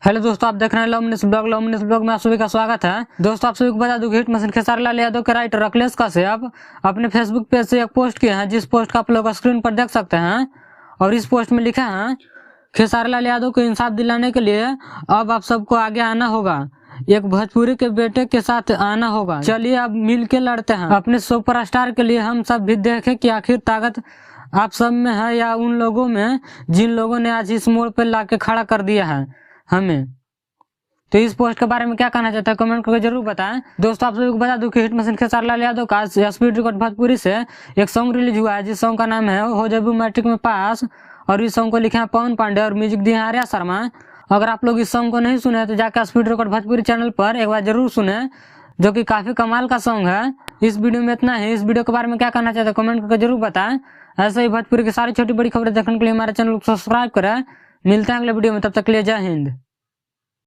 Hello दोस्तों, आप देख रहे हैं लवमिनस ब्लॉग में आप सभी का स्वागत है। दोस्तों, आप सभी को बता दूं कि हिट मशीन खेसारी लाल यादव के राइटर अखिलेश कश्यप अपने फेसबुक पेज से एक पोस्ट किए हैं, जिस पोस्ट का आप लोग स्क्रीन पर देख सकते हैं। और इस पोस्ट में लिखा है, खेसारी लाल यादव को इंसाफ दिलाने के लिए अब आप सबको आगे आना होगा, एक भोजपुरी के बेटे के साथ आना होगा। चलिए अब मिल के लड़ते हैं अपने सुपरस्टार के लिए। हम सब भी देखें कि आखिर ताकत आप सब में है या उन लोगों में जिन लोगों ने आज इस मोड़ पर लाके खड़ा कर दिया है हमें। तो इस पोस्ट के बारे में क्या कहना चाहता है कमेंट करके जरूर बताएं। दोस्तों, आप सभी को बता दूं कि हिट मशीन खेसारी लाल यादव का स्पीड रिकॉर्ड भोजपुरी से एक सॉन्ग रिलीज हुआ है, जिस सॉन्ग का नाम है हो जाबू मैट्रिक में पास। और इस सॉन्ग को लिखे हैं पवन पांडे और म्यूजिक दिए हैं आर्या शर्मा। अगर आप लोग इस सॉन्ग को नहीं सुने तो जाकर स्पीड रिकॉर्ड भोजपुरी चैनल पर एक बार जरूर सुने, जो कि काफी कमाल का सॉन्ग है। इस वीडियो में इतना ही। इस वीडियो के बारे में क्या कहना चाहते हैं कमेंट करके जरूर बताएं। ऐसे ही भोजपुरी की सारी छोटी बड़ी खबरें देखने के लिए हमारे चैनल को सब्सक्राइब करें। मिलते हैं अगले वीडियो में, तब तक के लिए जय हिंद।